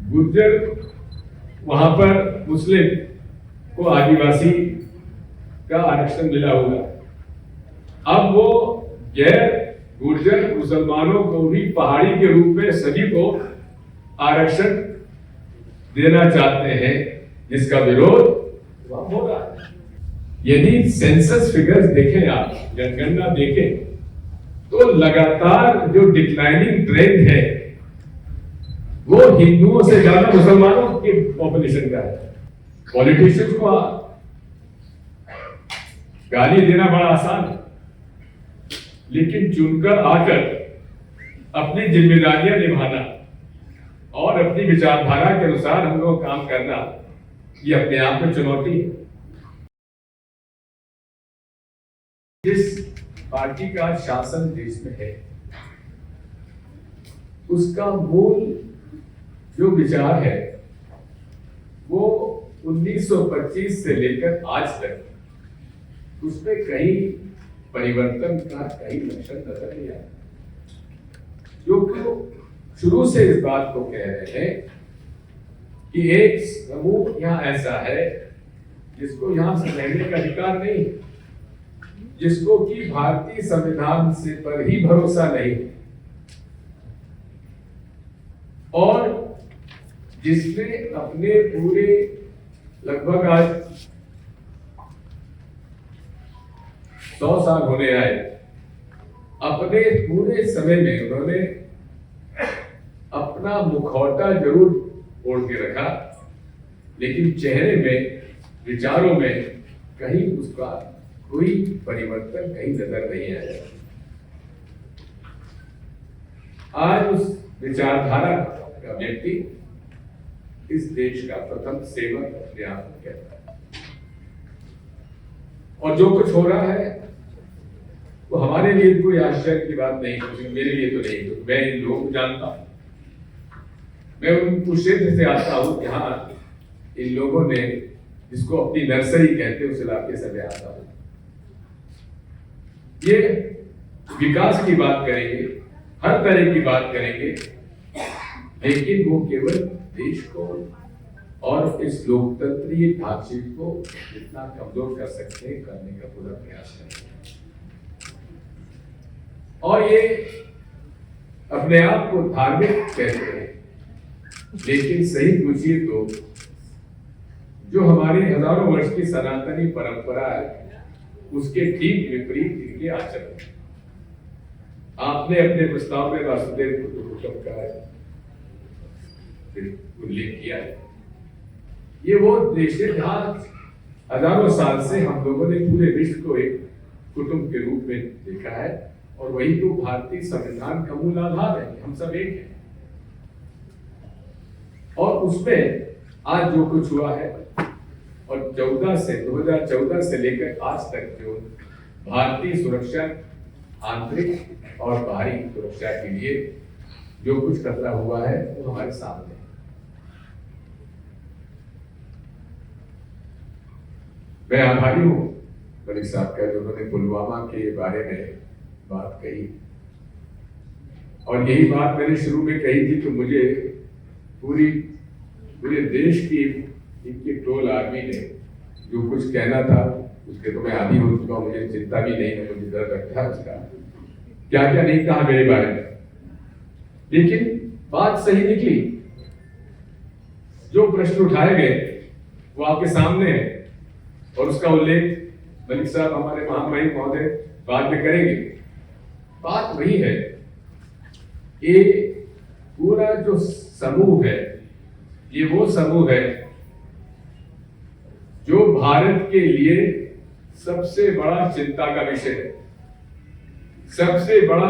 गुर्जर वहां पर मुस्लिम को आदिवासी का आरक्षण मिला होगा। अब वो गैर गुर्जर मुसलमानों को भी पहाड़ी के रूप में सभी को आरक्षण देना चाहते हैं, जिसका विरोध वहां हो रहा है। यदि सेंसस फिगर्स देखें, आप जनगणना देखें, तो लगातार जो डिक्लाइनिंग ट्रेंड है वो हिंदुओं से ज्यादा मुसलमानों की पॉपुलेशन का है। पॉलिटिशियंस को गाली देना बड़ा आसान है, लेकिन चुनकर आकर अपनी जिम्मेदारियां निभाना और अपनी विचारधारा के अनुसार हम लोग काम करना, ये अपने आप में चुनौती है। जिस पार्टी का शासन देश में है, उसका मूल जो विचार है वो 1925 से लेकर आज तक उसमें कहीं परिवर्तन का कहीं लक्षण नजर नहीं आया। जो शुरू से इस बात को कह रहे हैं कि एक समूह यहां ऐसा है जिसको यहां से रहने का अधिकार नहीं, जिसको कि भारतीय संविधान से पर ही भरोसा नहीं, और जिसने अपने पूरे लगभग आज 100 साल होने आए, अपने पूरे समय में उन्होंने अपना मुखौटा जरूर ओढ़ के रखा, लेकिन चेहरे में, विचारों में कहीं उसका कोई परिवर्तन कहीं नजर नहीं आया। आज उस विचारधारा का व्यक्ति इस देश का प्रथम सेवक अपने आप को कहता है, और जो कुछ हो रहा है वो हमारे लिए कोई आश्चर्य की बात नहीं, मेरे लिए तो नहीं, तो मैं इन लोगों को जानता हूं। मैं उन क्षेत्र से आता हूं जहां इन लोगों ने, जिसको अपनी नर्सरी कहते हैं, उस इलाके से मैं आता हूं। ये विकास की बात करेंगे, हर तरह की बात करेंगे, लेकिन वो केवल देश को और इस लोकतंत्रीय ढांचे को जितना कमजोर कर सकते हैं करने का पूरा प्रयास करेंगे। और ये अपने आप को धार्मिक कहते हैं, लेकिन सही पूछिए तो जो हमारी हजारों वर्ष की सनातनी परंपरा है उसके ठीक विपरीत इनके आचरण। आपने अपने प्रस्ताव में वासुदेव कुटुंबकम का उल्लेख किया है। ये वो देश है जहां हजारों साल से हम लोगों ने पूरे विश्व को एक कुटुंब के रूप में देखा है, और वही तो भारतीय संविधान का मूल आधार है। हम सब एक हैं, और उसमें आज जो कुछ हुआ है, और 2014 से लेकर आज तक जो भारतीय सुरक्षा, आंतरिक और बाहरी सुरक्षा के लिए जो कुछ खतरा हुआ है वो हमारे सामने है। मैं आभारी हूं मलिक साहब का, जो उन्होंने पुलवामा के बारे में बात कही, और यही बात मैंने शुरू में कही थी। तो मुझे पूरे देश की इनकी टोल आर्मी ने जो कुछ कहना था उसके तो मैं आदी हो चुका हूं, मुझे चिंता भी नहीं है, मुझे डर लगता है उसका, क्या क्या नहीं कहा मेरे बारे में, लेकिन बात सही निकली। जो प्रश्न उठाए गए वो आपके सामने है, और उसका उल्लेख मलिक साहब हमारे महामहिम महोदय बाद में करेंगे। बात वही है, ये पूरा जो समूह है, ये वो समूह है जो भारत के लिए सबसे बड़ा चिंता का विषय है। सबसे बड़ा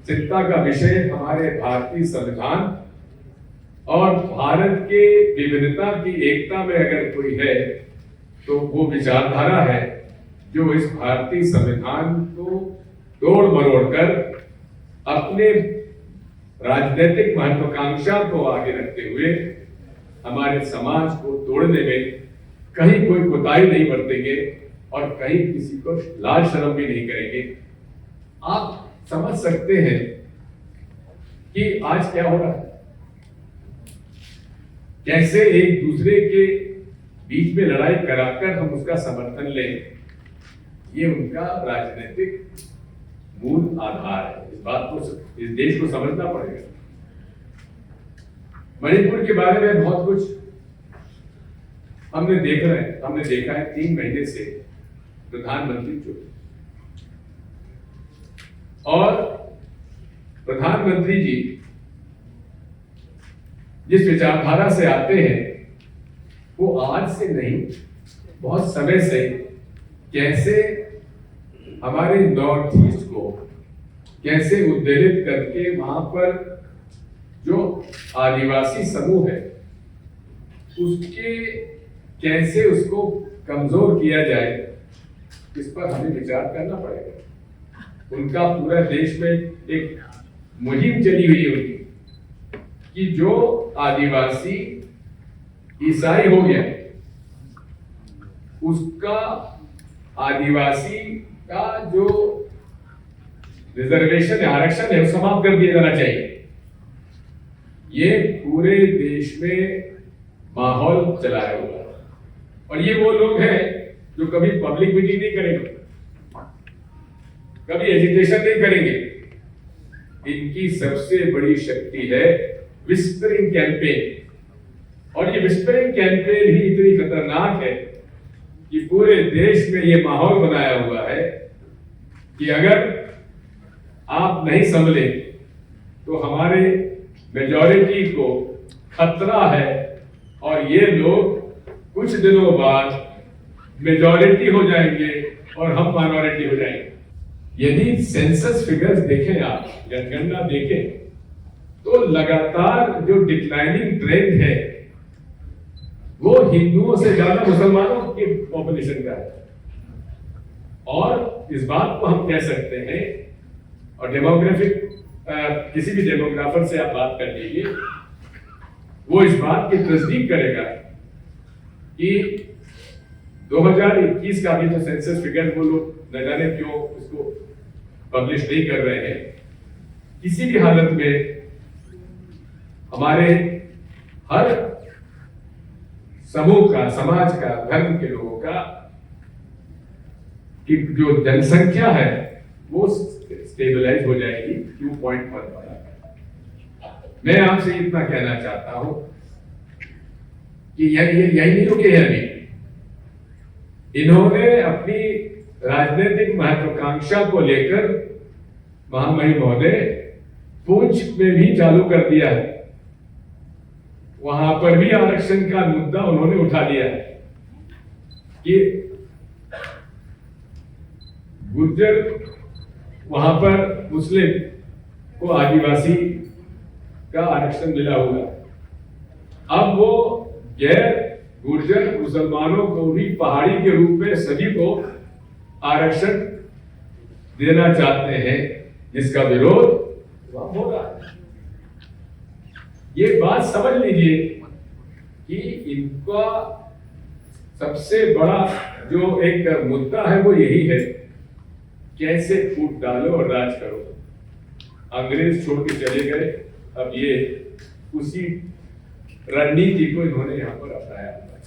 चिंता का विषय हमारे भारतीय संविधान और भारत के विविधता की एकता में अगर कोई है तो वो विचारधारा है जो इस भारतीय संविधान को तोड़ मरोड़ कर अपने राजनीतिक महत्वाकांक्षा को आगे रखते हुए हमारे समाज को तोड़ने में कहीं कोई कोताही नहीं बरतेंगे और कहीं किसी को लाज शर्म भी नहीं करेंगे। आप समझ सकते हैं कि आज क्या हो रहा है। कैसे एक दूसरे के बीच में लड़ाई कराकर हम उसका समर्थन लें, ये उनका राजनीतिक मूल आधार है। इस बात को, इस देश को समझना पड़ेगा। मणिपुर के बारे में बहुत कुछ हमने देखा है। 3 महीने से प्रधानमंत्री चुप, और प्रधानमंत्री जी जिस विचारधारा से आते हैं वो आज से नहीं, बहुत समय से कैसे हमारे नॉर्थ ईस्ट को कैसे उद्वेलित करके वहां पर जो आदिवासी समूह है उसके कैसे उसको कमजोर किया जाए, इस पर हमें विचार करना पड़ेगा। उनका पूरा देश में एक मुहिम चली हुई होगी कि जो आदिवासी ईसाई हो गया उसका आदिवासी का जो रिजर्वेशन आरक्षण है वो समाप्त कर दिया जाना चाहिए। ये पूरे देश में माहौल चलाया हुआ है, और ये वो लोग हैं जो कभी पब्लिक मीटिंग नहीं करेंगे, कभी एजिटेशन नहीं करेंगे। इनकी सबसे बड़ी शक्ति है विस्परिंग कैंपेन, और ये विस्परिंग कैंपेन ही इतनी खतरनाक है कि पूरे देश में ये माहौल बनाया हुआ है कि अगर आप नहीं संभले तो हमारे मेजॉरिटी को खतरा है, और ये लोग कुछ दिनों बाद मेजॉरिटी हो जाएंगे और हम माइनॉरिटी हो जाएंगे। यदि सेंसस फिगर्स देखें, आप जनगणना देखें, तो लगातार जो डिक्लाइनिंग ट्रेंड है वो हिंदुओं से ज्यादा मुसलमानों की पॉपुलेशन का है। और इस बात को हम कह सकते हैं, और डेमोग्राफिक किसी भी डेमोग्राफर से आप बात कर लीजिए, वो इस बात की तस्दीक करेगा कि 2021 का भी जो सेंसस फिगर वो लोग न जाने क्यों उसको पब्लिश नहीं कर रहे हैं। किसी भी हालत में हमारे हर समूह का, समाज का, धर्म के लोगों का कि जो जनसंख्या है वो स्टेबलाइज हो जाएगी 2.1 पर। मैं आपसे इतना कहना चाहता हूं कि यही नहीं रुके हैं अभी। इन्होंने अपनी राजनीतिक महत्वाकांक्षा को लेकर महामहिम महोदय पूंछ में भी चालू कर दिया है। वहां पर भी आरक्षण का मुद्दा उन्होंने उठा लिया है कि गुर्जर वहां पर मुस्लिम को आदिवासी का आरक्षण मिला हुआ। अब वो गैर गुर्जर मुसलमानों को भी पहाड़ी के रूप में सभी को आरक्षण देना चाहते हैं, जिसका विरोध वहां हो रहा है। ये बात समझ लीजिए कि इनका सबसे बड़ा जो एक मुद्दा है वो यही है, कैसे फूट डालो और राज करो। अंग्रेज छोड़ के चले गए, अब ये उसी रणनीति को इन्होंने यहां पर अपनाया हुआ है।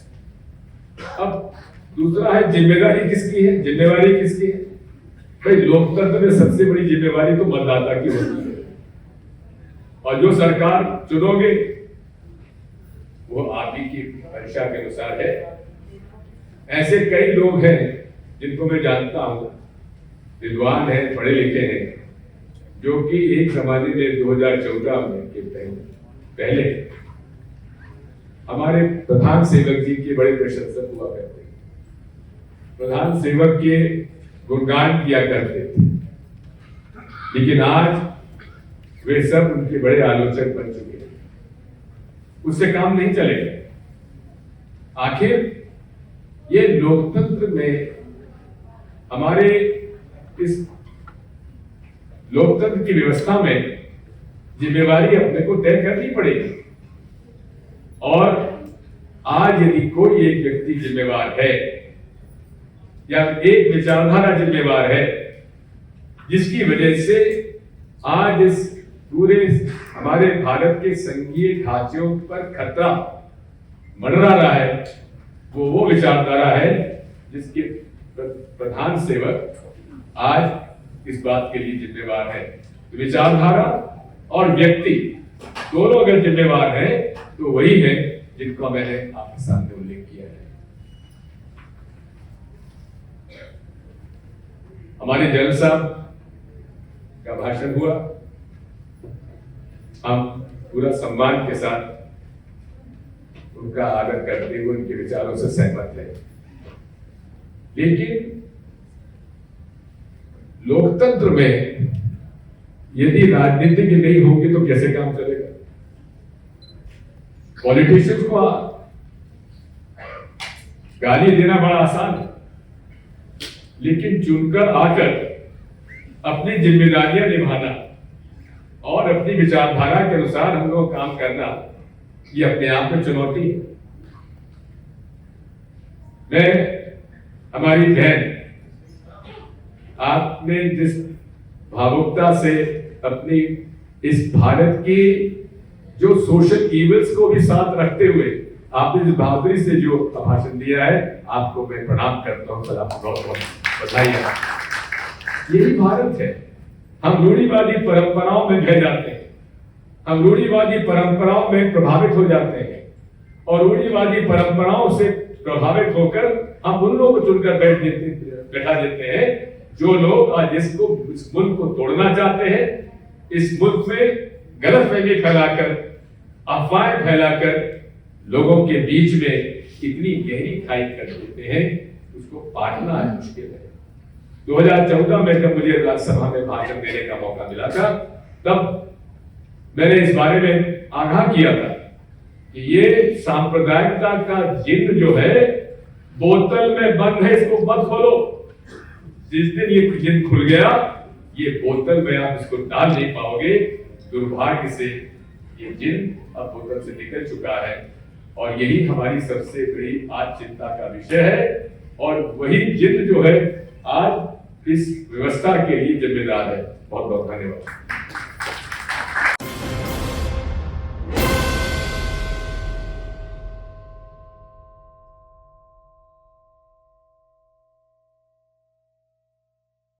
अब दूसरा है जिम्मेदारी किसकी है, जिम्मेवारी किसकी है? भाई लोकतंत्र में सबसे बड़ी जिम्मेवारी तो मतदाता की होती है, और जो सरकार चुनोगे वो आप ही की मंशा के अनुसार है। ऐसे कई लोग हैं जिनको मैं जानता हूं, विद्वान हैं, पढ़े लिखे हैं, जो कि एक जमाने में 2014 में के पहले हमारे प्रधान सेवक जी के बड़े प्रशंसक हुआ करते थे, प्रधान सेवक के गुणगान किया करते थे। लेकिन आज वे सब उनके बड़े आलोचक बन चुके हैं, उससे काम नहीं चलेगा। आखिर ये लोकतंत्र में हमारे इस लोकतंत्र की व्यवस्था में जिम्मेवारी अपने को तय करनी पड़ेगी। और आज यदि कोई एक व्यक्ति जिम्मेवार है या एक विचारधारा जिम्मेवार है, जिसकी वजह से आज इस पूरे हमारे भारत के संघीय ढांचों पर खतरा मंडरा रहा है वो विचारधारा है जिसके प्रधान सेवक आज इस बात के लिए जिम्मेवार है। विचारधारा और व्यक्ति दोनों अगर जिम्मेवार है तो वही है जिनको मैंने आपके सामने उल्लेख किया है। हमारे जनरल साहब का भाषण हुआ, हम पूरा सम्मान के साथ उनका आदर करते हुए उनके विचारों से सहमत है, लेकिन लोकतंत्र में यदि राजनीति की नहीं होगी तो कैसे काम चलेगा? पॉलिटिशियंस को गाली देना बड़ा आसान है, लेकिन चुनकर आकर अपनी जिम्मेदारियां निभाना और अपनी विचारधारा के अनुसार हम लोग काम करना, ये अपने आप में चुनौती है। मैं हमारी बहन, आपने जिस भावुकता से अपनी इस भारत की जो सोशल इविल्स को भी साथ रखते हुए आपने जिस बहादुरी से जो भाषण दिया है, आपको मैं प्रणाम करता हूं, सलाम, बहुत बहुत बधाई है। यही भारत है। हम रूढ़िवादी परंपराओं में बह जाते हैं, हम रूढ़िवादी परंपराओं में प्रभावित हो जाते हैं और रूढ़िवादी परंपराओं से प्रभावित होकर हम उन लोगों को चुनकर बैठा देते हैं जो लोग आज इस मुल्क को तोड़ना चाहते हैं, इस मुल्क में गलतफहमी फैलाकर, अफवाहें फैलाकर लोगों के बीच में इतनी गहरी खाई कर देते हैं, उसको पाटना आज मुश्किल है। 2014 में जब मुझे राज्यसभा में भाषण देने का मौका मिला था, तब मैंने इस बारे में आगाह किया था कि ये सांप्रदायिकता का जिन जो है बोतल में बंद है, इसको मत खोलो। जिस दिन ये जिन खुल गया, ये बोतल में आप इसको डाल नहीं पाओगे। दुर्भाग्य से ये जिन अब बोतल से निकल चुका है और यही हमारी सबसे बड़ी आज चिंता का विषय है और वही जिन जो है आज इस व्यवस्था के लिए जिम्मेदार है। बहुत बहुत धन्यवाद।